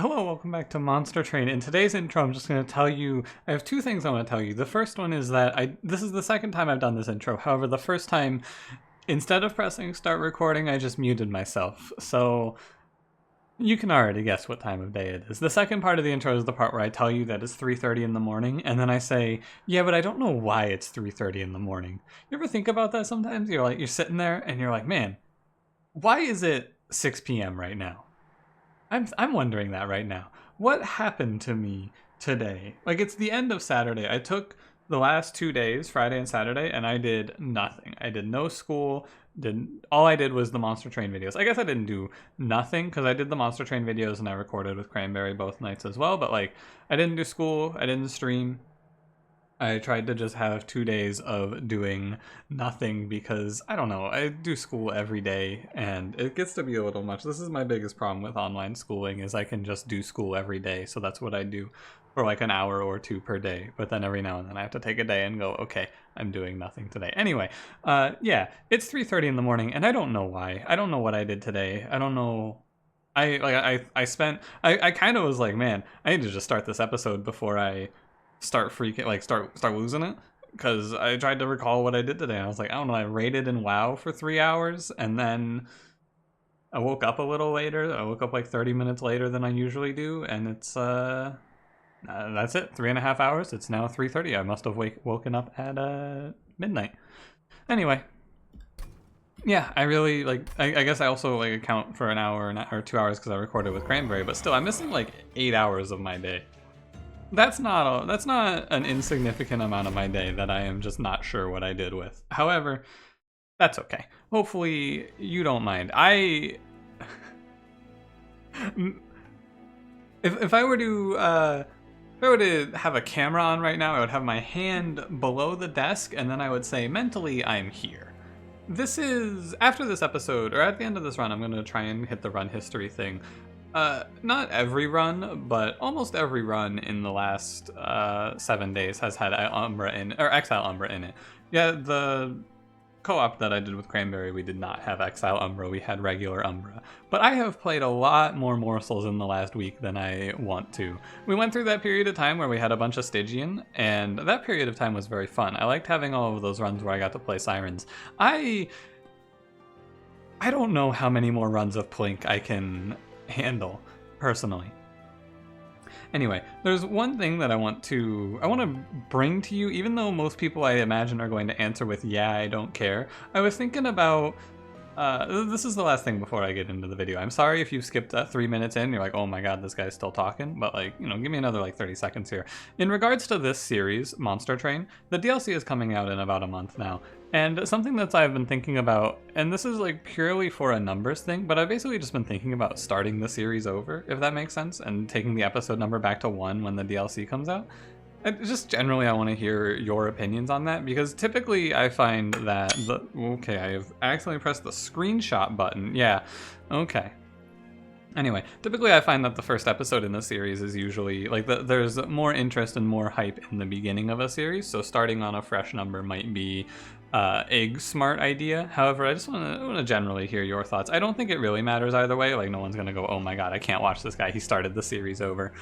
Hello, welcome back to Monster Train. In today's intro, I'm just going to tell you, I have two things I want to tell you. The first one is that this is the second time I've done this intro. However, the first time, instead of pressing start recording, I just muted myself. So you can already guess what time of day it is. The second part of the intro is the part where I tell you that it's 3:30 in the morning, and then I say, yeah, but I don't know why it's 3:30 in the morning. You ever think about that sometimes? You're sitting there and you're like, man, why is it 6 p.m. right now? I'm wondering that right now. What happened to me today? Like, it's the end of Saturday. I took the last 2 days, Friday and Saturday, and I did nothing. I did no school. All I did was the Monster Train videos. I guess I didn't do nothing because I did the Monster Train videos and I recorded with Cranberry both nights as well. But like, I didn't do school. I didn't stream. I tried to just have 2 days of doing nothing because, I don't know, I do school every day and it gets to be a little much. This is my biggest problem with online schooling is I can just do school every day. So that's what I do for like an hour or two per day. But then every now and then I have to take a day and go, okay, I'm doing nothing today. Anyway, yeah, it's 3:30 in the morning and I don't know why. I don't know what I did today. I don't know. I kind of was like, man, I need to just start this episode before I start losing it, because I tried to recall what I did today. I was like, I don't know, I raided in WoW for 3 hours and then I woke up a little later. I woke up like 30 minutes later than I usually do, and it's that's it, 3.5 hours. It's now 3:30. I must have woken up at midnight. Anyway, yeah, I really I guess I also like account for an hour or 2 hours because I recorded with Cranberry, but still I'm missing like 8 hours of my day. That's not an insignificant amount of my day that I am just not sure what I did with. However, that's okay. Hopefully you don't mind. If I were to have a camera on right now, I would have my hand below the desk and then I would say mentally I'm here. This is after this episode, or at the end of this run, I'm going to try and hit the run history thing. Not every run, but almost every run in the last 7 days has had Umbra or Exile Umbra in it. Yeah, the co-op that I did with Cranberry, we did not have Exile Umbra, we had regular Umbra. But I have played a lot more morsels in the last week than I want to. We went through that period of time where we had a bunch of Stygian, and that period of time was very fun. I liked having all of those runs where I got to play Sirens. I don't know how many more runs of Plink I can handle personally. Anyway, there's one thing that I want to bring to you, even though most people I imagine are going to answer with yeah, I don't care. I was thinking about this is the last thing before I get into the video. I'm sorry if you've skipped 3 minutes in, you're like, oh my god, this guy's still talking, but like, you know, give me another like 30 seconds here. In regards to this series, Monster Train, the DLC is coming out in about a month now. And something that I've been thinking about, and this is like purely for a numbers thing, but I've basically just been thinking about starting the series over, if that makes sense, and taking the episode number back to 1 when the DLC comes out. Just generally, I want to hear your opinions on that, because typically I find that okay, I have accidentally pressed the screenshot button. Yeah, okay. Anyway, typically I find that the first episode in the series is usually, like, there's more interest and more hype in the beginning of a series, so starting on a fresh number might be a smart idea. However, I just want to generally hear your thoughts. I don't think it really matters either way. Like, no one's going to go, oh my god, I can't watch this guy. He started the series over,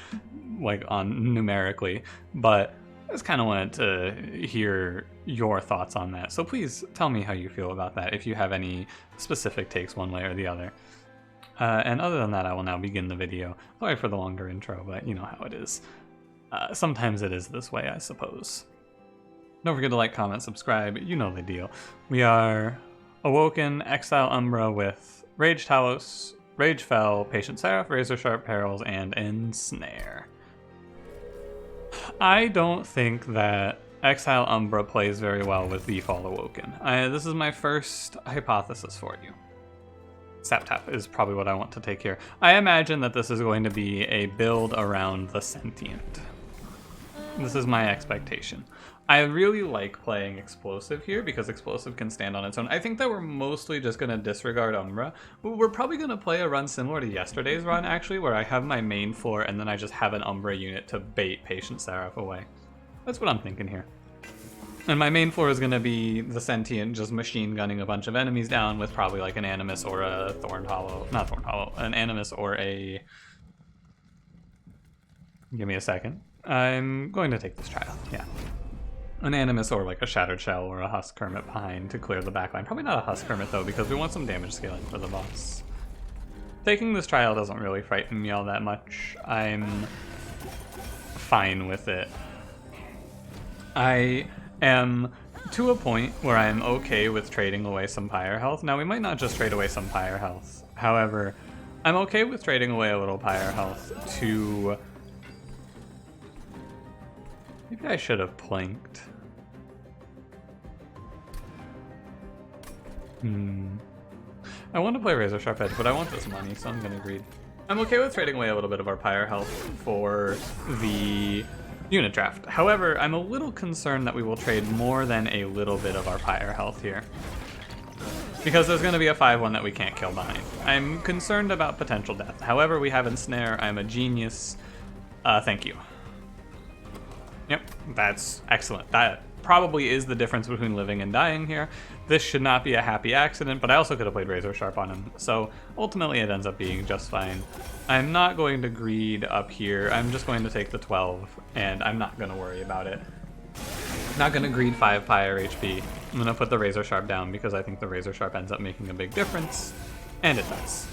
like, on numerically. But I just kind of wanted to hear your thoughts on that. So please tell me how you feel about that, if you have any specific takes one way or the other. And other than that, I will now begin the video. Sorry for the longer intro, but you know how it is. Sometimes it is this way, I suppose. Don't forget to like, comment, subscribe. You know the deal. We are Awoken, Exile Umbra with Rage Talos, Rage Fell, Patient Seraph, Razor Sharp Perils, and Ensnare. I don't think that Exile Umbra plays very well with Default Awoken. This is my first hypothesis for you. Sap-tap is probably what I want to take here. I imagine that this is going to be a build around the Sentient. This is my expectation. I really like playing Explosive here because Explosive can stand on its own. I think that we're mostly just going to disregard Umbra. We're probably going to play a run similar to yesterday's run, actually, where I have my main floor and then I just have an Umbra unit to bait Patient Seraph away. That's what I'm thinking here. And my main floor is going to be the Sentient just machine gunning a bunch of enemies down with probably like an Animus or a Thorned Hollow. Not Thorned Hollow. An Animus or a Give me a second. I'm going to take this trial, yeah. An Animus or like a Shattered Shell or a Husk Hermit behind to clear the backline. Probably not a Husk Hermit though, because we want some damage scaling for the boss. Taking this trial doesn't really frighten me all that much. I'm fine with it. I am to a point where I'm okay with trading away some Pyre health. Now we might not just trade away some Pyre health. However, I'm okay with trading away a little Pyre health to... Maybe I should have Plinked. I want to play Razor Sharp Edge, but I want this money, so I'm gonna greed. I'm okay with trading away a little bit of our Pyre health for the unit draft. However, I'm a little concerned that we will trade more than a little bit of our Pyre health here, because there's going to be a 5-1 that we can't kill behind. I'm concerned about potential death. However, we have Ensnare. I'm a genius. Thank you. Yep, that's excellent. That probably is the difference between living and dying here. This should not be a happy accident, but I also could have played Razor Sharp on him. So ultimately it ends up being just fine. I'm not going to greed up here. I'm just going to take the 12, and I'm not going to worry about it. Not going to greed 5 Pyre HP. I'm going to put the Razor Sharp down because I think the Razor Sharp ends up making a big difference. And it does.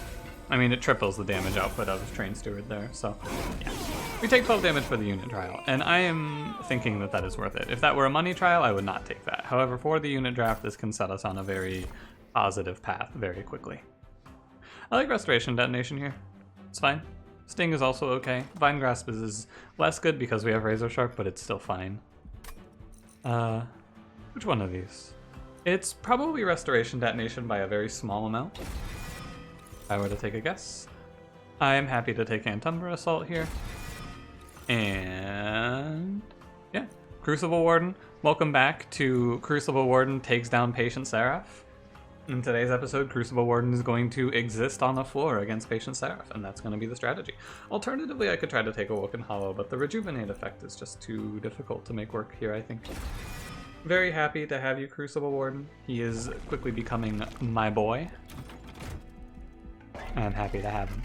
I mean, it triples the damage output of Train Steward there, so yeah. We take 12 damage for the unit trial, and I am thinking that that is worth it. If that were a money trial, I would not take that. However, for the unit draft, this can set us on a very positive path very quickly. I like Restoration Detonation here. It's fine. Sting is also okay. Vine Grasp is less good because we have Razor Sharp, but it's still fine. Which one of these? It's probably Restoration Detonation by a very small amount. If I were to take a guess. I am happy to take Umbra Assault here. And yeah, Crucible Warden. Welcome back to Crucible Warden Takes Down Patient Seraph. In today's episode, Crucible Warden is going to exist on the floor against Patient Seraph, and that's going to be the strategy. Alternatively, I could try to take Awoken Hollow, but the Rejuvenate effect is just too difficult to make work here, I think. Very happy to have you, Crucible Warden. He is quickly becoming my boy. I'm happy to have him.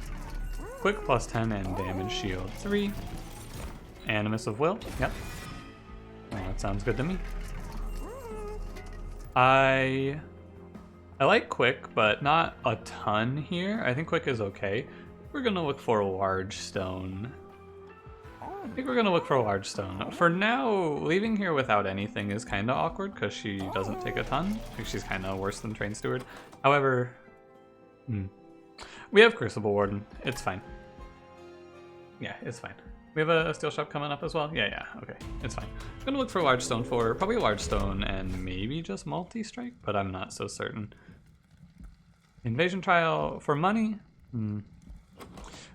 Quick +10 and damage shield 3. Animus of Will, yep. Well, that sounds good to me. I like quick, but not a ton here. I think quick is okay. We're gonna look for a large stone. I think we're gonna look for a large stone. For now, leaving here without anything is kind of awkward because she doesn't take a ton. I think she's kind of worse than Train Steward. However, we have Crucible Warden. It's fine. Yeah, it's fine. We have a Steel Shop coming up as well? Yeah, okay. It's fine. I'm gonna look for a large stone for probably a large stone and maybe just multi-strike, but I'm not so certain. Invasion Trial for money?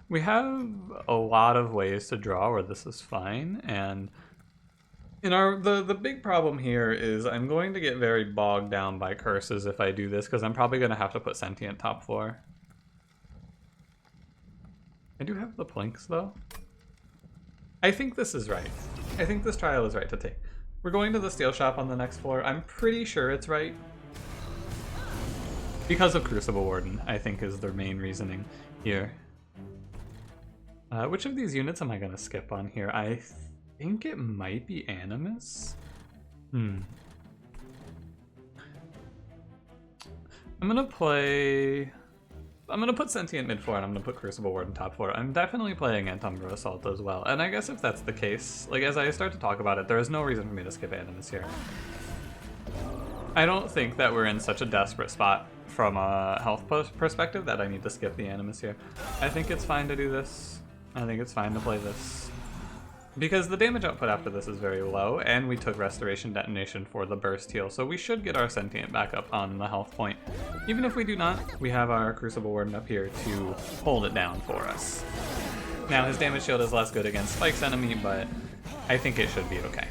We have a lot of ways to draw where this is fine, and in the big problem here is I'm going to get very bogged down by curses if I do this, because I'm probably gonna have to put Sentient top floor. I do have the Plinks though. I think this is right. I think this trial is right to take. We're going to the Steel Shop on the next floor. I'm pretty sure it's right. Because of Crucible Warden, I think is the main reasoning here. Which of these units am I going to skip on here? I think it might be Animus. I'm going to put Sentient mid floor and I'm going to put Crucible Warden top floor. I'm definitely playing Umbra Assault as well. And I guess if that's the case, like as I start to talk about it, there is no reason for me to skip Animus here. I don't think that we're in such a desperate spot from a health perspective that I need to skip the Animus here. I think it's fine to do this. I think it's fine to play this. Because the damage output after this is very low, and we took Restoration Detonation for the burst heal, so we should get our Sentient back up on the health point. Even if we do not, we have our Crucible Warden up here to hold it down for us. Now, his damage shield is less good against Spike's enemy, but I think it should be okay.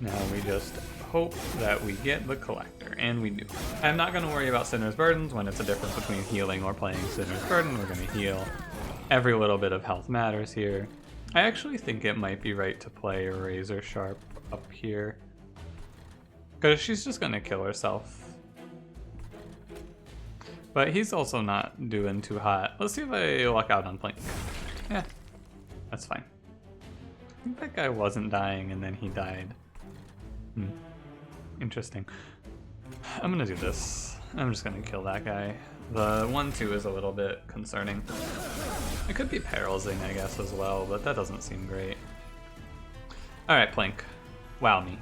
Now we just hope that we get the Collector, and we do. I'm not going to worry about Sinner's Burdens when it's a difference between healing or playing Sinner's Burden. We're going to heal. Every little bit of health matters here. I actually think it might be right to play Razor Sharp up here, because she's just going to kill herself. But he's also not doing too hot. Let's see if I luck out on Plink. Yeah. That's fine. I think that guy wasn't dying and then he died. Interesting. I'm gonna do this. I'm just gonna kill that guy. The 1-2 is a little bit concerning. It could be Perilsing, I guess, as well, but that doesn't seem great. Alright, Plink. Wow me.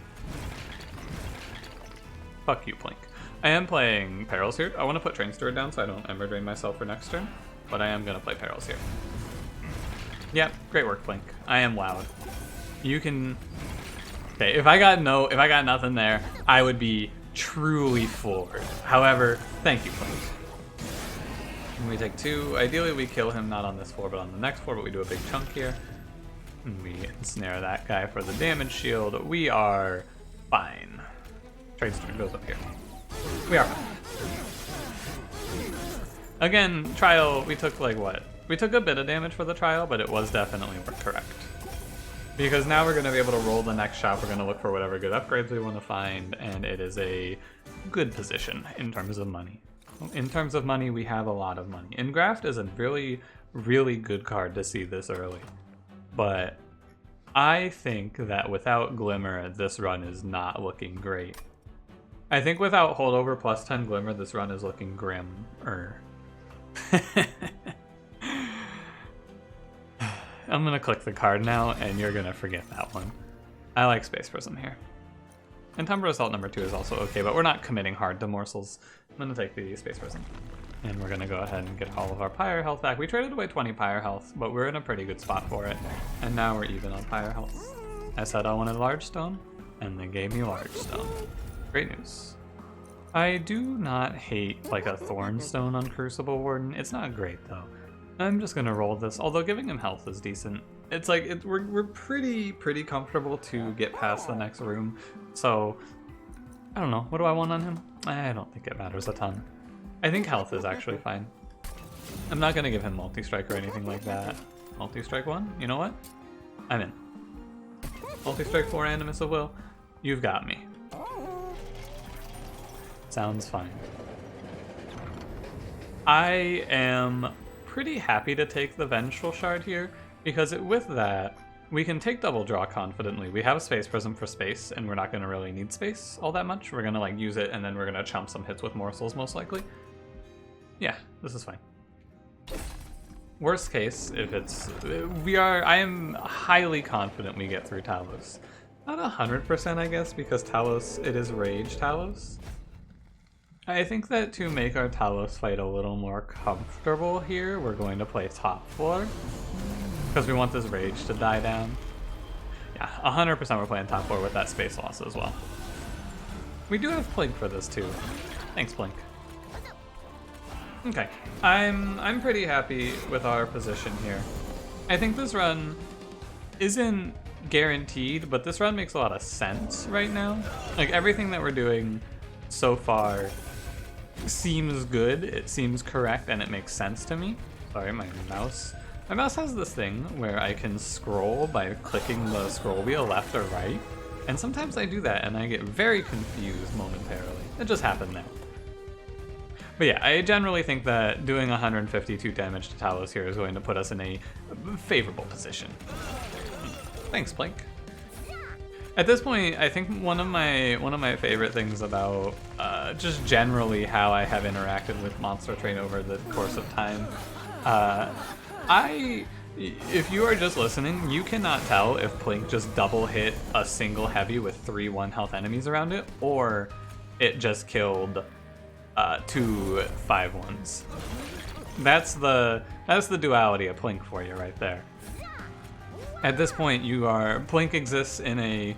Fuck you, Plink. I am playing Perils here. I want to put Train Steward down so I don't Ember Drain myself for next turn, but I am gonna play Perils here. Yeah, great work, Plink. I am wowed. You can... Okay, if I got nothing there, I would be truly floored. However, thank you, Plink. And we take 2. Ideally, we kill him not on this floor, but on the next floor, but we do a big chunk here. And we ensnare that guy for the damage shield. We are fine. Trade Steward goes up here. We are fine. Again, trial, we took like what? We took a bit of damage for the trial, but it was definitely correct. Because now we're going to be able to roll the next shop, we're going to look for whatever good upgrades we want to find, and it is a good position in terms of money. In terms of money, we have a lot of money. Engraft is a really, really good card to see this early. But I think that without Glimmer, this run is not looking great. I think without Holdover plus 10 Glimmer, this run is looking grim-er. I'm gonna click the card now, and you're gonna forget that one. I like Space Prism here. And Tumbra Assault number 2 is also okay, but we're not committing hard to morsels. I'm gonna take the Space Prism. And we're gonna go ahead and get all of our Pyre health back. We traded away 20 Pyre health, but we're in a pretty good spot for it. And now we're even on Pyre health. I said I wanted Large Stone, and they gave me Large Stone. Great news. I do not hate like a Thornstone on Crucible Warden. It's not great though. I'm just gonna roll this, although giving him health is decent. It's like, we're pretty comfortable to get past the next room. So, I don't know, what do I want on him? I don't think it matters a ton. I think health is actually fine. I'm not gonna give him multi-strike or anything like that. Multi-strike 1? You know what? I'm in. Multi-strike 4 Animus of Will? You've got me. Sounds fine. I am pretty happy to take the Vengeful Shard here, because with that, we can take Double Draw confidently. We have a Space Prism for space, and we're not going to really need space all that much. We're going to like use it, and then we're going to chump some hits with Morsels, most likely. Yeah, this is fine. Worst case, if it's... I am highly confident we get through Talos. Not 100%, I guess, because Talos, it is Rage Talos. I think that to make our Talos fight a little more comfortable here, we're going to play top floor. Because we want this Rage to die down. Yeah, 100% we're playing top floor with that space loss as well. We do have Plink for this too. Thanks, Plink. Okay, I'm pretty happy with our position here. I think this run isn't guaranteed, but this run makes a lot of sense right now. Like, everything that we're doing so far seems good, it seems correct, and it makes sense to me. Sorry, my mouse. My mouse has this thing where I can scroll by clicking the scroll wheel left or right, and sometimes I do that and I get very confused momentarily. It just happened there. But yeah, I generally think that doing 152 damage to Talos here is going to put us in a favorable position. Thanks, Plink. At this point, I think one of my favorite things about just generally how I have interacted with Monster Train over the course of time, if you are just listening, you cannot tell if Plink just double hit a single heavy with 3 1-health enemies around it, or it just killed 2 5-1s. That's the duality of Plink for you right there. At this point, Plink exists in a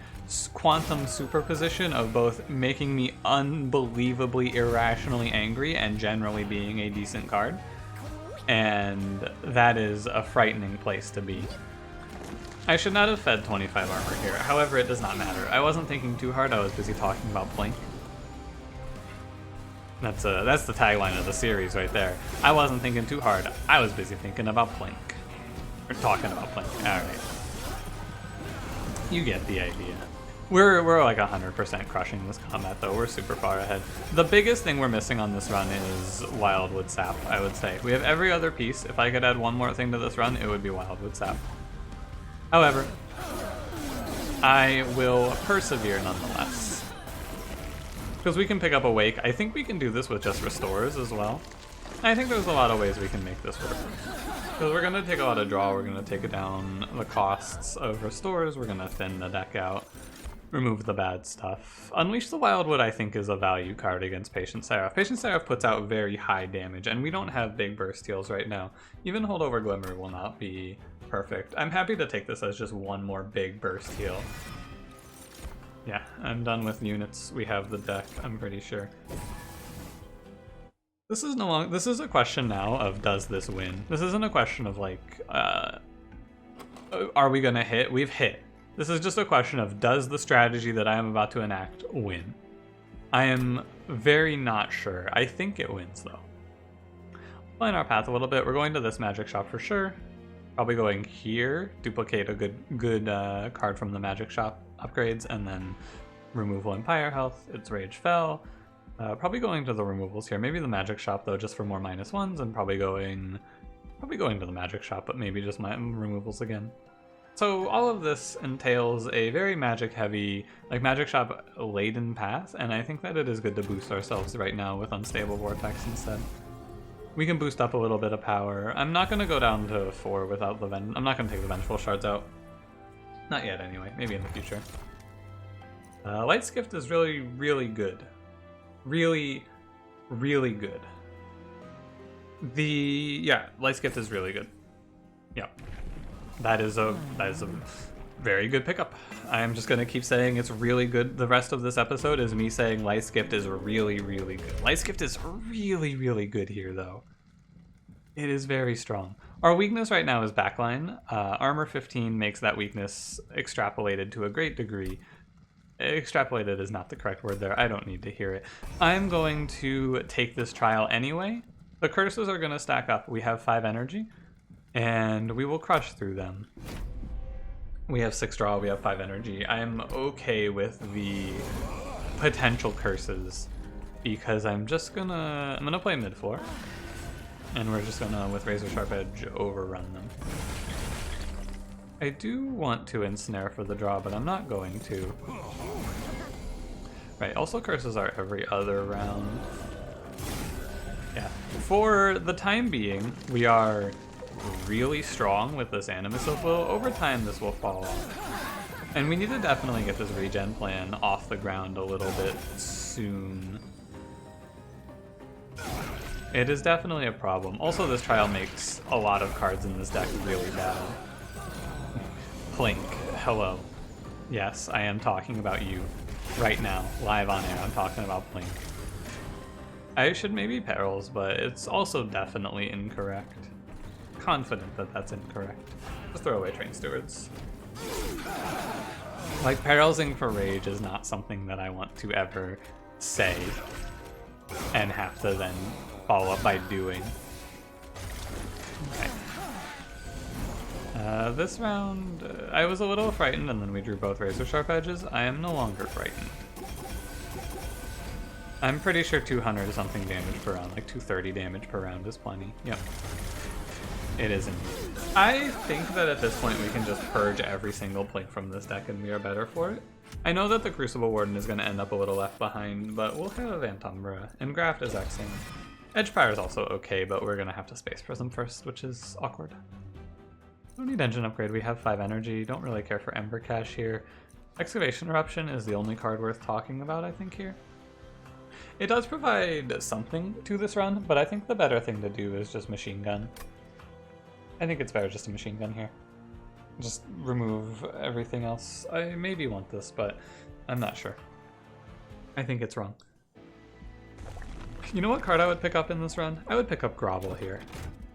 quantum superposition of both making me unbelievably irrationally angry and generally being a decent card. And that is a frightening place to be. I should not have fed 25 armor here, however it does not matter. I wasn't thinking too hard, I was busy talking about Plink. That's the tagline of the series right there. I wasn't thinking too hard, I was busy thinking about Plink. Or talking about Plink, alright. You get the idea. We're like 100% crushing this combat though, we're super far ahead. The biggest thing we're missing on this run is Wildwood Sap, I would say. We have every other piece. If I could add one more thing to this run, it would be Wildwood Sap. However, I will persevere nonetheless. Because we can pick up Awake. I think we can do this with just restores as well. I think there's a lot of ways we can make this work. Because we're going to take a lot of draw, we're going to take down the costs of restores, we're going to thin the deck out, remove the bad stuff. Unleash the Wildwood, I think, is a value card against Patient Seraph. Patient Seraph puts out very high damage, and we don't have big burst heals right now. Even Holdover Glimmer will not be perfect. I'm happy to take this as just one more big burst heal. Yeah, I'm done with units. We have the deck, I'm pretty sure. This is no longer. This is a question now of does this win? This isn't a question of like, are we gonna hit? We've hit. This is just a question of does the strategy that I am about to enact win? I am very not sure. I think it wins though. Plan our path a little bit. We're going to this magic shop for sure. Probably going here, duplicate a good card from the magic shop upgrades, and then remove Empire health. Its rage fell. Probably going to the removals here. Maybe the magic shop though, just for more -1s, and probably going to the magic shop, but maybe just my removals again. So all of this entails a very magic heavy, like magic shop laden path, and I think that it is good to boost ourselves right now with Unstable Vortex instead. We can boost up a little bit of power. I'm not going to go down to 4 without the I'm not going to take the Vengeful Shards out. Not yet anyway, maybe in the future. Light Skift is really, really good. Really, really good. Light Skift is really good. Yeah. That is a very good pickup. I'm just gonna keep saying it's really good. The rest of this episode is me saying Light Skift is really, really good. Light Skift is really, really good here though. It is very strong. Our weakness right now is backline. Armor 15 makes that weakness extrapolated to a great degree. Extrapolated is not the correct word there. I don't need to hear it. I'm going to take this trial anyway. The curses are going to stack up. We have 5 energy, and we will crush through them. We have 6 draw, we have 5 energy. I'm okay with the potential curses because I'm gonna play mid floor, and we're just gonna, with Razor Sharp Edge, overrun them. I do want to ensnare for the draw, but I'm not going to. Right, also curses are every other round. Yeah, for the time being, we are really strong with this Animus of Will. Over time, this will fall off. And we need to definitely get this regen plan off the ground a little bit soon. It is definitely a problem. Also, this trial makes a lot of cards in this deck really bad. Plink, hello. Yes, I am talking about you right now, live on air. I'm talking about Plink. I should maybe Perils, but it's also definitely incorrect. Confident that that's incorrect. Just throw away Train Stewards. Like, Perelsing for Rage is not something that I want to ever say and have to then follow up by doing. Okay. This round, I was a little frightened, and then we drew both Razor Sharp Edges. I am no longer frightened. I'm pretty sure 200 something damage per round, like 230 damage per round is plenty. Yep. It is indeed. I think that at this point we can just purge every single Plink from this deck and we are better for it. I know that the Crucible Warden is going to end up a little left behind, but we'll have Umbra, and Graft is excellent. Edgefire is also okay, but we're going to have to Space Prism first, which is awkward. Don't need Engine Upgrade, we have 5 energy, don't really care for Ember Cache here. Excavation Eruption is the only card worth talking about, I think, here. It does provide something to this run, but I think the better thing to do is just Machine Gun. I think it's better just a Machine Gun here. Just remove everything else. I maybe want this, but I'm not sure. I think it's wrong. You know what card I would pick up in this run? I would pick up Grovel here.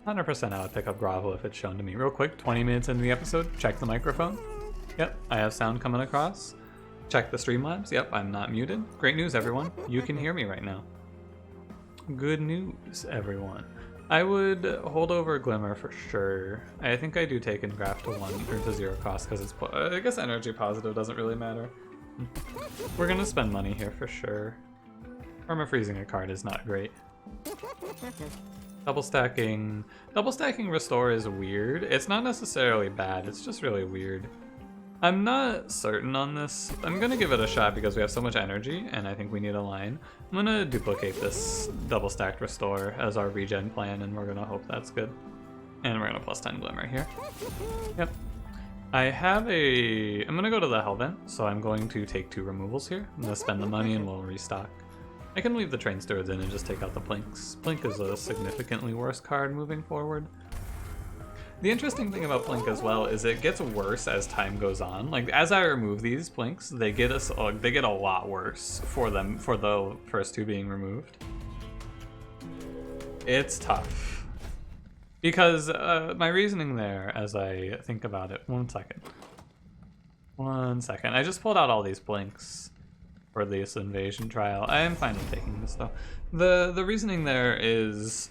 100% I would pick up Grovel if it's shown to me. Real quick, 20 minutes into the episode, check the microphone. Yep, I have sound coming across. Check the Streamlabs. Yep, I'm not muted. Great news, everyone. You can hear me right now. Good news, everyone. I would hold over Glimmer for sure. I think I do take Engraft to 1 or to 0 cost because it's... I guess Energy Positive doesn't really matter. We're going to spend money here for sure. Armor Freezing a card is not great. Double stacking restore is weird. It's not necessarily bad, it's just really weird. I'm not certain on this. I'm gonna give it a shot because we have so much energy and I think we need a line. I'm gonna duplicate this double stacked restore as our regen plan and we're gonna hope that's good. And we're gonna plus 10 glimmer here. Yep. I'm gonna go to the hell vent, so I'm going to take 2 removals here. I'm gonna spend the money and we'll restock. I can leave the train stewards in and just take out the Plinks. Plink is a significantly worse card moving forward. The interesting thing about Plink as well is it gets worse as time goes on. Like as I remove these Plinks, they get a lot worse for the first 2 being removed. It's tough. Because my reasoning there, as I think about it, one second. I just pulled out all these Plinks for this invasion trial. I am fine with taking this though. The reasoning there is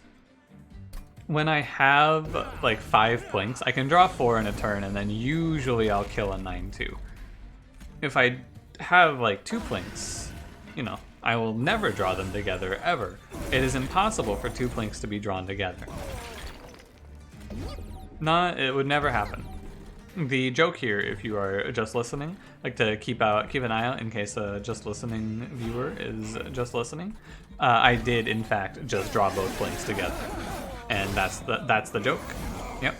when I have like 5 Plinks, I can draw 4 in a turn and then usually I'll kill a 9/2. If I have like 2 Plinks, you know, I will never draw them together ever. It is impossible for 2 Plinks to be drawn together. It would never happen. The joke here, if you are just listening, like to keep an eye out in case a just listening viewer is just listening, I did in fact just draw both Plinks together, and that's the joke. Yep.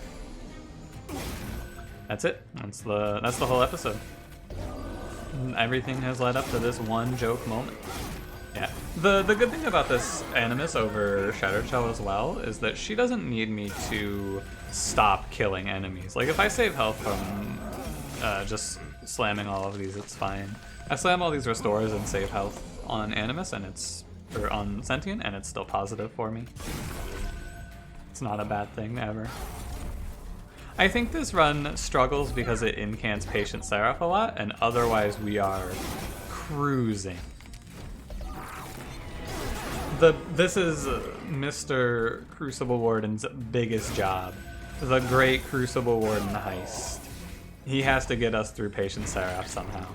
That's it. That's the whole episode. Everything has led up to this one joke moment. Yeah. The good thing about this Animus over Shattered Shell as well is that she doesn't need me to stop killing enemies. Like if I save health from just slamming all of these, it's fine. I slam all these restores and save health on Animus or on Sentient and it's still positive for me. It's not a bad thing ever. I think this run struggles because it incants Patient Seraph a lot and otherwise we are cruising. This is Mr. Crucible Warden's biggest job. The Great Crucible Warden heist. He has to get us through Patient Seraph somehow.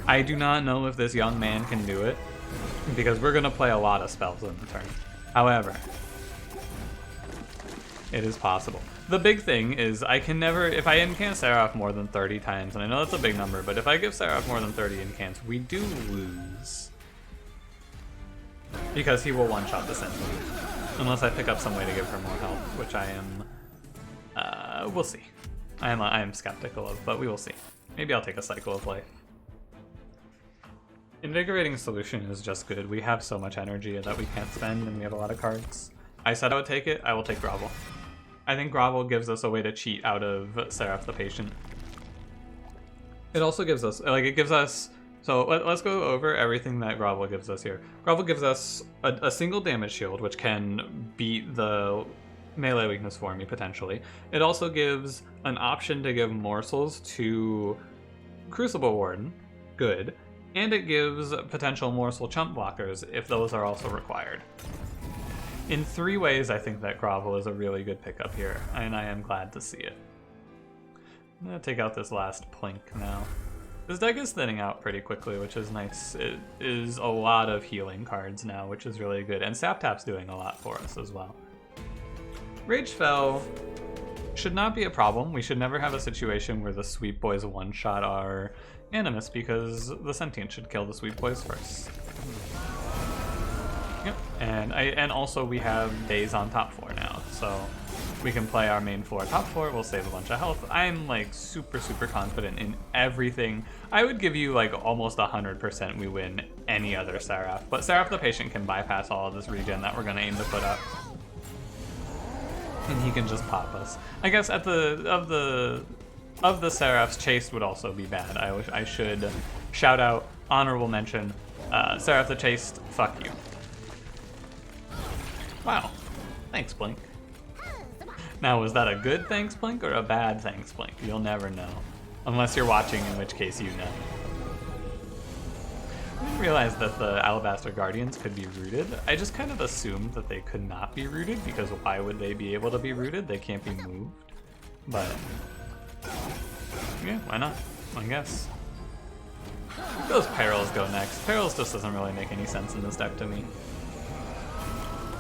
I do not know if this young man can do it, because we're going to play a lot of spells in the turn. However, it is possible. The big thing is I can never, if I incant Seraph more than 30 times, and I know that's a big number, but if I give Seraph more than 30 incants, we do lose. Because he will one-shot the Sentient. Unless I pick up some way to give her more health, which I am, we'll see. I am skeptical of, but we will see. Maybe I'll take a Cycle of Life. Invigorating Solution is just good. We have so much energy that we can't spend, and we have a lot of cards. I said I would take it, I will take Grovel. I think Grovel gives us a way to cheat out of Seraph the Patient. It also gives us, so let's go over everything that Grovel gives us here. Grovel gives us a single damage shield, which can beat the melee weakness for me, potentially. It also gives an option to give morsels to Crucible Warden, good. And it gives potential morsel chump blockers, if those are also required. In 3 ways, I think that Grovel is a really good pickup here, and I am glad to see it. I'm going to take out this last Plink now. This deck is thinning out pretty quickly, which is nice. It is a lot of healing cards now, which is really good. And Sap Tap's doing a lot for us as well. Rage Fell should not be a problem. We should never have a situation where the Sweep Boys one-shot our Animus, because the Sentient should kill the Sweep Boys first. Yep, and also we have Days on top 4 now, so we can play our main 4 top 4, we'll save a bunch of health. I'm like super confident in everything. I would give you like almost 100% we win any other Seraph, but Seraph the Patient can bypass all of this regen that we're gonna aim to put up. And he can just pop us. I guess of the Seraphs, Chased would also be bad. I should shout out, honorable mention, Seraph the Chased, fuck you. Wow, thanks Plink. Now, was that a good thanks Plink or a bad thanks Plink? You'll never know. Unless you're watching, in which case you know. I didn't realize that the Alabaster Guardians could be rooted. I just kind of assumed that they could not be rooted, because why would they be able to be rooted? They can't be moved. But yeah, why not? I guess. Those Perils go next. Perils just doesn't really make any sense in this deck to me.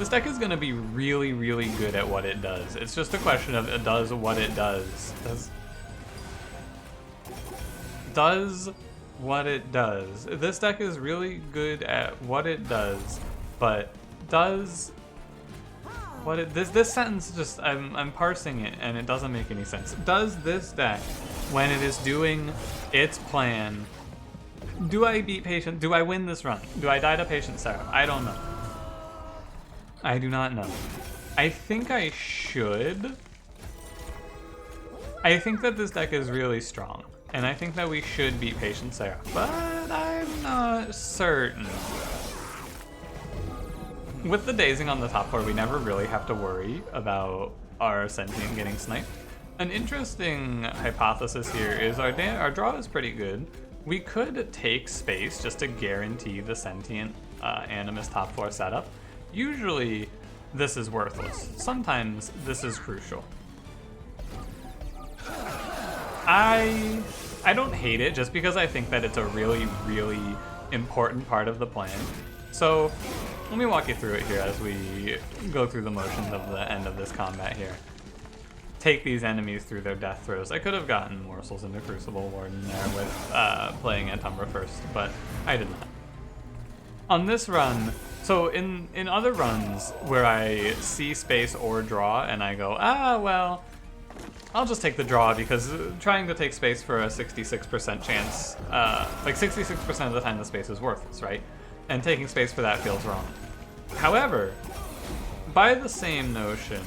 This deck is gonna be really, really good at what it does. It's just a question of it does what it does. Does what it does. This deck is really good at what it does, but does what it this sentence just I'm parsing it and it doesn't make any sense. Does this deck, when it is doing its plan, do I beat Patient? Do I win this run? Do I die to Patient Seraph? I don't know. I do not know. I think I should. I think that this deck is really strong, and I think that we should beat Patient Seraph, but I'm not certain. With the dazing on the top 4, we never really have to worry about our Sentient getting sniped. An interesting hypothesis here is our draw is pretty good. We could take space just to guarantee the Sentient Animus top 4 setup. Usually, this is worthless. Sometimes, this is crucial. I don't hate it just because I think that it's a really, really important part of the plan. So, let me walk you through it here as we go through the motions of the end of this combat here. Take these enemies through their death throes. I could have gotten morsels into Crucible Warden there with playing at Umbra first, but I did not. On this run, so in other runs where I see space or draw and I go, well, I'll just take the draw because trying to take space for a 66% chance, like 66% of the time the space is worthless, right? And taking space for that feels wrong. However, by the same notion,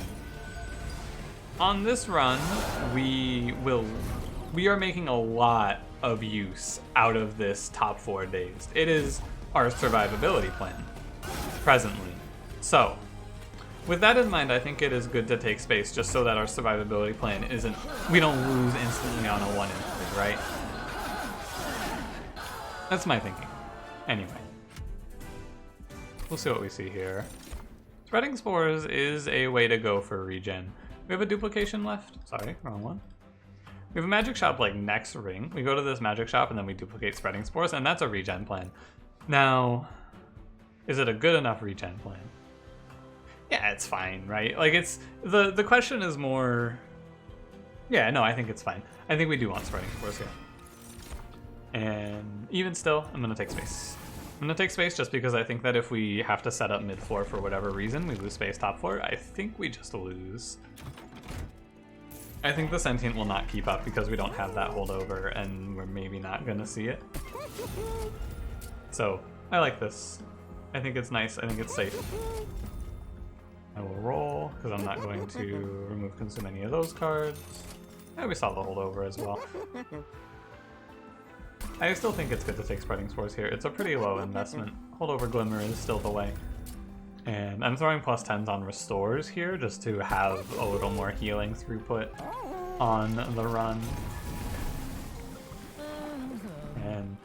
on this run, we are making a lot of use out of this top 4 dazed. It is our survivability plan, presently. So, with that in mind, I think it is good to take space just so that our survivability plan isn't, we don't lose instantly on a 1 in 3, right? That's my thinking. Anyway. We'll see what we see here. Spreading Spores is a way to go for regen. We have a duplication left. Sorry, wrong one. We have a magic shop like next ring. We go to this magic shop and then we duplicate Spreading Spores, and that's a regen plan. Now, is it a good enough regen plan? Yeah, it's fine, right? Like, it's the question is more. Yeah, no, I think it's fine. I think we do want Spreading Spores here. And even still, I'm gonna take space. I'm gonna take space just because I think that if we have to set up mid 4 for whatever reason, we lose space top 4. I think we just lose. I think the Sentient will not keep up because we don't have that holdover and we're maybe not gonna see it. So, I like this. I think it's nice, I think it's safe. I will roll, because I'm not going to remove consume any of those cards. And we saw the holdover as well. I still think it's good to take Spreading Spores here. It's a pretty low investment. Holdover Glimmer is still the way. And I'm throwing +10s on Restores here just to have a little more healing throughput on the run. And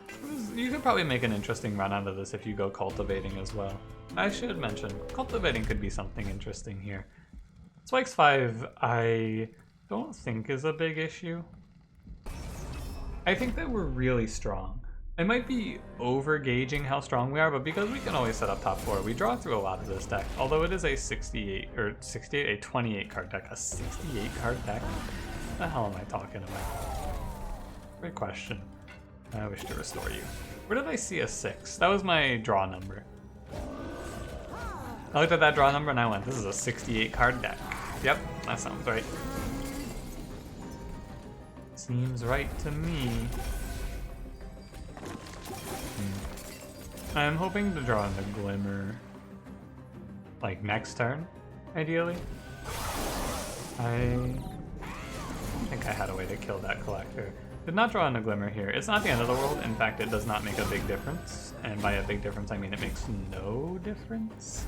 you could probably make an interesting run out of this if you go Cultivating as well. I should mention, Cultivating could be something interesting here. Spikes 5, I don't think is a big issue. I think that we're really strong. I might be over-gauging how strong we are, but because we can always set up top 4, we draw through a lot of this deck. Although it is a 28 card deck. A 68 card deck? What the hell am I talking about? Great question. I wish to restore you. Where did I see a 6? That was my draw number. I looked at that draw number and I went, this is a 68 card deck. Yep, that sounds right. Seems right to me. I'm hoping to draw in the Glimmer, like next turn, ideally. I think I had a way to kill that Collector. Did not draw in a Glimmer here. It's not the end of the world. In fact, it does not make a big difference. And by a big difference, I mean it makes no difference.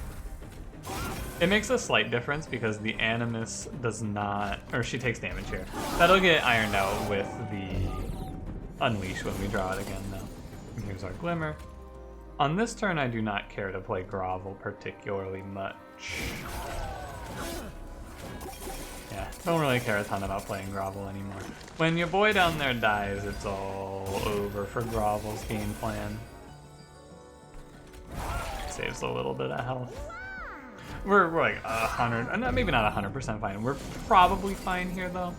It makes a slight difference because the Animus does not, or she takes damage here. That'll get ironed out with the Unleash when we draw it again though. And here's our Glimmer. On this turn, I do not care to play Grovel particularly much. Yeah, don't really care a ton about playing Grovel anymore. When your boy down there dies, it's all over for Grovel's game plan. Saves a little bit of health. We're like 100, maybe not 100% fine. We're probably fine here though.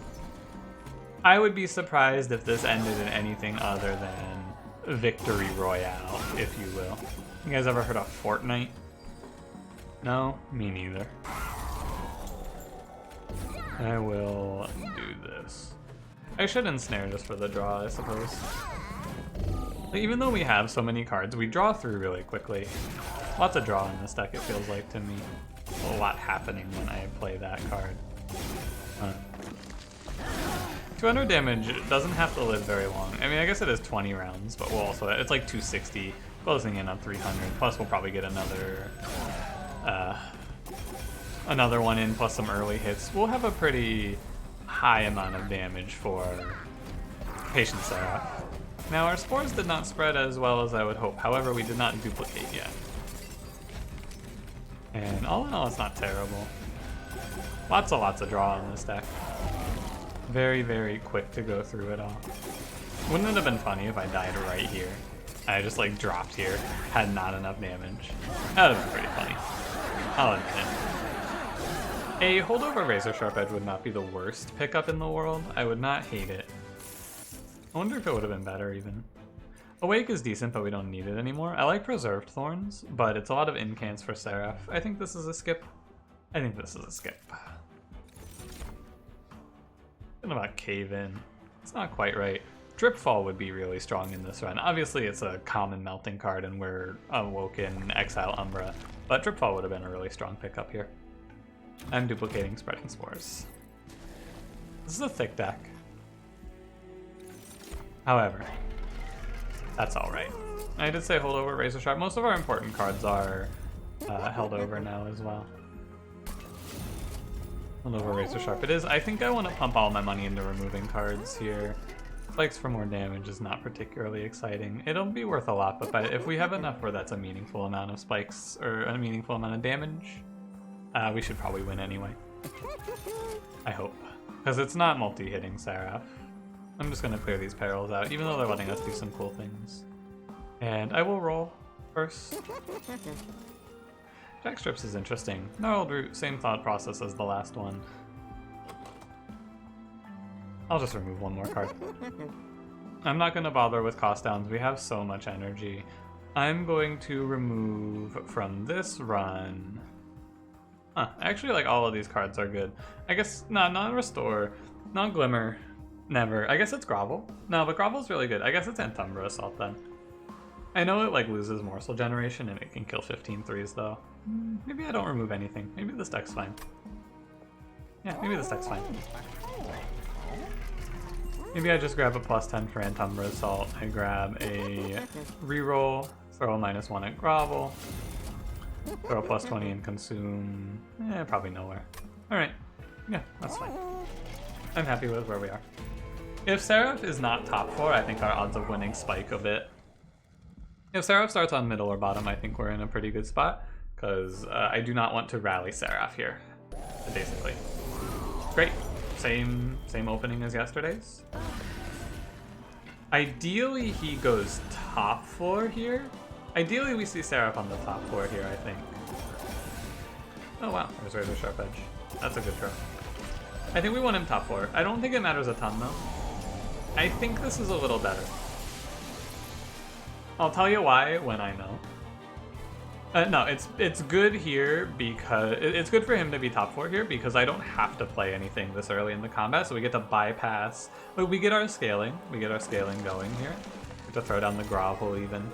I would be surprised if this ended in anything other than Victory Royale, if you will. You guys ever heard of Fortnite? No? Me neither. I will do this. I should ensnare just for the draw, I suppose. Even though we have so many cards, we draw through really quickly. Lots of draw in this deck, it feels like to me. A lot happening when I play that card. 200 damage doesn't have to live very long. I mean, I guess it is 20 rounds, but we'll also, it's like 260, closing in on 300. Plus we'll probably get another one in, plus some early hits. We'll have a pretty high amount of damage for Patient Seraph. Now, our spores did not spread as well as I would hope. However, we did not duplicate yet. And all in all, it's not terrible. Lots of draw in this deck. Very, very quick to go through it all. Wouldn't it have been funny if I died right here? I just like dropped here, had not enough damage. That would have been pretty funny. I'll admit it. A holdover Razor Sharp Edge would not be the worst pickup in the world. I would not hate it. I wonder if it would have been better even. Awake is decent, but we don't need it anymore. I like Preserved Thorns, but it's a lot of incants for Seraph. I think this is a skip. I think this is a skip. Something about Cave In. It's not quite right. Dripfall would be really strong in this run. Obviously, it's a common melting card, and we're Awoken, Exile Umbra, but Dripfall would have been a really strong pickup here. I'm duplicating Spreading Spores. This is a thick deck. However, that's alright. I did say hold over Razor Sharp. Most of our important cards are held over now as well. Hold over Razor Sharp it is. I think I want to pump all my money into removing cards here. Spikes for more damage is not particularly exciting. It'll be worth a lot, but if we have enough where that's a meaningful amount of spikes or a meaningful amount of damage, we should probably win anyway. I hope. Because it's not multi-hitting Seraph. I'm just going to clear these perils out, even though they're letting us do some cool things. And I will roll first. Jackstrips is interesting. Gnarled Root, same thought process as the last one. I'll just remove one more card. I'm not going to bother with cost downs. We have so much energy. I'm going to remove from this run... actually, like, all of these cards are good. I guess, no, not Restore, not Glimmer. Never. I guess it's Grovel. No, but Grovel's really good. I guess it's Antumbra Assault then. I know it like loses Morsel Generation and it can kill 15 threes though. Maybe I don't remove anything. Maybe this deck's fine. Yeah, maybe this deck's fine. Maybe I just grab a +10 for Antumbra Assault. I grab a reroll, throw a -1 at Grovel, throw a +20 and consume. Probably nowhere. Alright. Yeah, that's fine. I'm happy with where we are. If Seraph is not top 4, I think our odds of winning spike a bit. If Seraph starts on middle or bottom, I think we're in a pretty good spot, because I do not want to rally Seraph here, basically. Great. Same opening as yesterday's. Ideally, he goes top 4 here. Ideally, we see Seraph on the top 4 here, I think. Oh wow, there's Razor Sharp Edge. That's a good throw. I think we want him top 4. I don't think it matters a ton, though. I think this is a little better. I'll tell you why when I know. No, it's good here because... It's good for him to be top 4 here because I don't have to play anything this early in the combat, so we get to bypass... But we get our scaling. We get our scaling going here. We get to throw down the Grovel, even.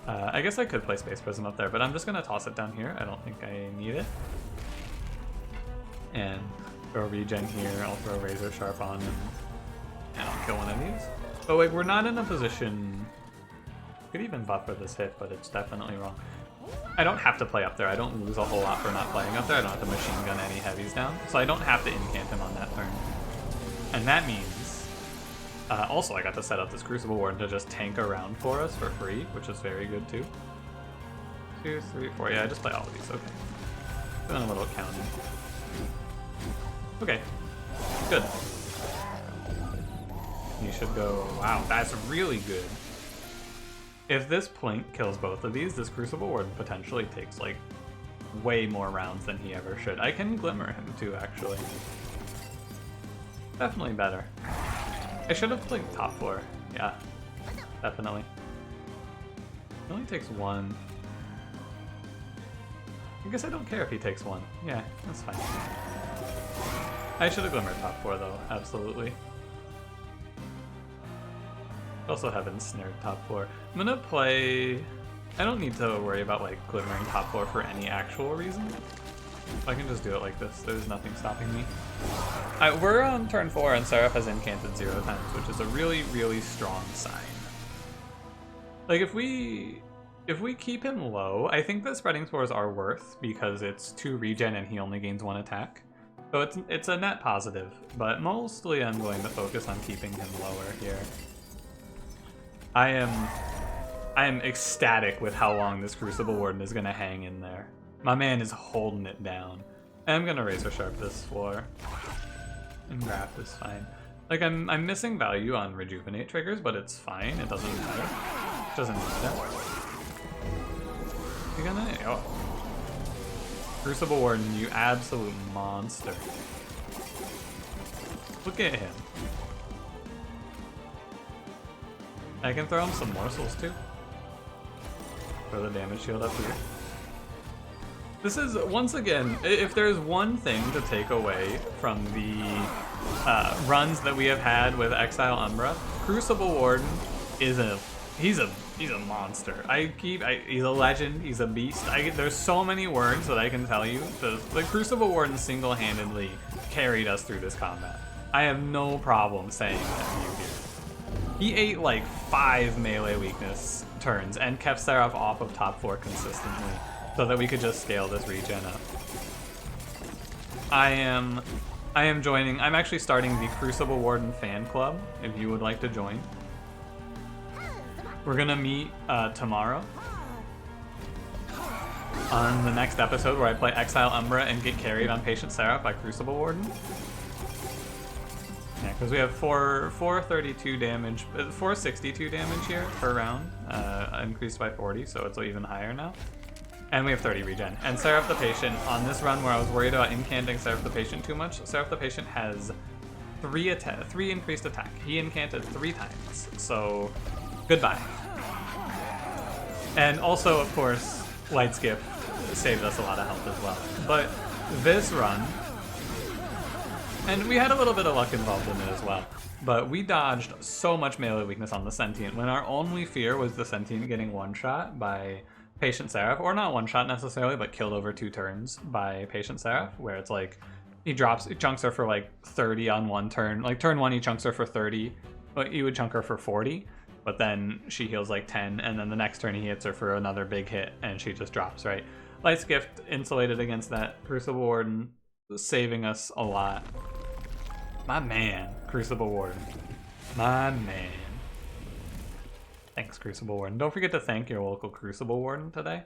I guess I could play Space Prism up there, but I'm just going to toss it down here. I don't think I need it. And throw regen here, I'll throw Razor Sharp on and I'll kill one of these. But like, we're not in a position... Could even buffer this hit, but it's definitely wrong. I don't have to play up there. I don't lose a whole lot for not playing up there. I don't have to machine gun any heavies down. So I don't have to incant him on that turn. And that means... also, I got to set up this Crucible Warden to just tank around for us for free, which is very good too. 2, 3, 4. Yeah, I just play all of these. Okay. Doing a little counting. Okay, good. You should go, wow, that's really good. If this Plink kills both of these, this Crucible Warden potentially takes like way more rounds than he ever should. I can Glimmer him too, actually. Definitely better. I should have played top 4. Yeah, definitely. It only takes 1. I guess I don't care if he takes 1. Yeah, that's fine. I should have Glimmered top 4 though, absolutely. Also have ensnared top 4. I'm gonna play... I don't need to worry about like glimmering top 4 for any actual reason. I can just do it like this. There's nothing stopping me. We're on turn 4 and Seraph has incanted 0 times, which is a really, really strong sign. Like if we keep him low, I think the spreading spores are worth because it's 2 regen and he only gains 1 attack. So it's a net positive, but mostly I'm going to focus on keeping him lower here. I am ecstatic with how long this Crucible Warden is going to hang in there. My man is holding it down. And I'm going to Razor Sharp this floor. And Graft is fine. Like, I'm missing value on Rejuvenate triggers, but it's fine. It doesn't matter. It doesn't need that. You're gonna... Oh. Crucible Warden, you absolute monster. Look at him. I can throw him some morsels too. Throw the damage shield up here. This is, once again, if there's one thing to take away from the runs that we have had with Exile Umbra, Crucible Warden is he's a monster. He's a legend, he's a beast. There's so many words that I can tell you. The Crucible Warden single-handedly carried us through this combat. I have no problem saying that to you here. He ate like 5 melee weakness turns and kept Seraph off of top 4 consistently so that we could just scale this regen up. I am joining, I'm actually starting the Crucible Warden fan club if you would like to join. We're gonna meet tomorrow on the next episode where I play Exile Umbra and get carried on Patient Seraph by Crucible Warden. Yeah, because we have 432 damage, 462 damage here per round, increased by 40, so it's even higher now. And we have 30 regen. And Seraph the Patient, on this run where I was worried about incanting Seraph the Patient too much, Seraph the Patient has 3 increased attack. He incanted 3 times, so goodbye. And also, of course, Light's Gift saved us a lot of health as well. But this run, and we had a little bit of luck involved in it as well, but we dodged so much melee weakness on the Sentient when our only fear was the Sentient getting one-shot by Patient Seraph, or not one-shot necessarily, but killed over 2 turns by Patient Seraph, where it's like, he chunks her for like 30 on one turn. Like turn 1 he chunks her for 30, but he would chunk her for 40, but then she heals like 10, and then the next turn he hits her for another big hit, and she just drops, right? Light's Gift insulated against that. Crucible Warden saving us a lot. My man, Crucible Warden. My man. Thanks, Crucible Warden. Don't forget to thank your local Crucible Warden today.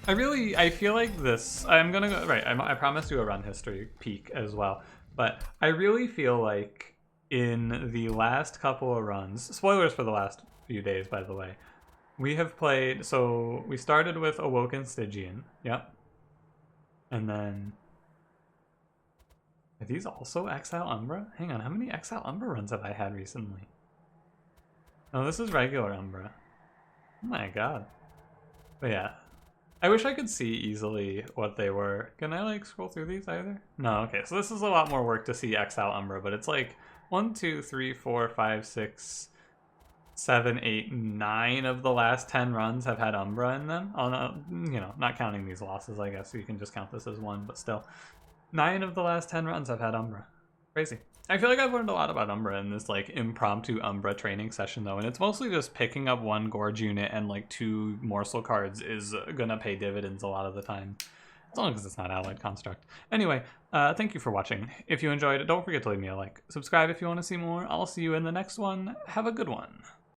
I feel like this, I'm gonna go, right, I promised you a run history peek as well, but I really feel like in the last couple of runs, spoilers for the last few days, by the way, we have played, so we started with Awoken Stygian, yep, and then, are these also Exile Umbra? Hang on, how many Exile Umbra runs have I had recently? Oh, this is regular Umbra. Oh my god. But yeah. I wish I could see easily what they were. Can I like scroll through these either? No, okay, so this is a lot more work to see Exile Umbra, but it's like 1, 2, 3, 4, 5, 6, 7, 8, 9 of the last 10 runs have had Umbra in them. Oh no, you know, not counting these losses, I guess. So you can just count this as 1, but still. 9 of the last 10 runs have had Umbra. Crazy. I feel like I've learned a lot about Umbra in this like impromptu Umbra training session though, and it's mostly just picking up 1 Gorge unit and like 2 Morsel cards is gonna pay dividends a lot of the time. As long as it's not Allied Construct. Anyway, thank you for watching. If you enjoyed it, don't forget to leave me a like. Subscribe if you want to see more. I'll see you in the next one. Have a good one.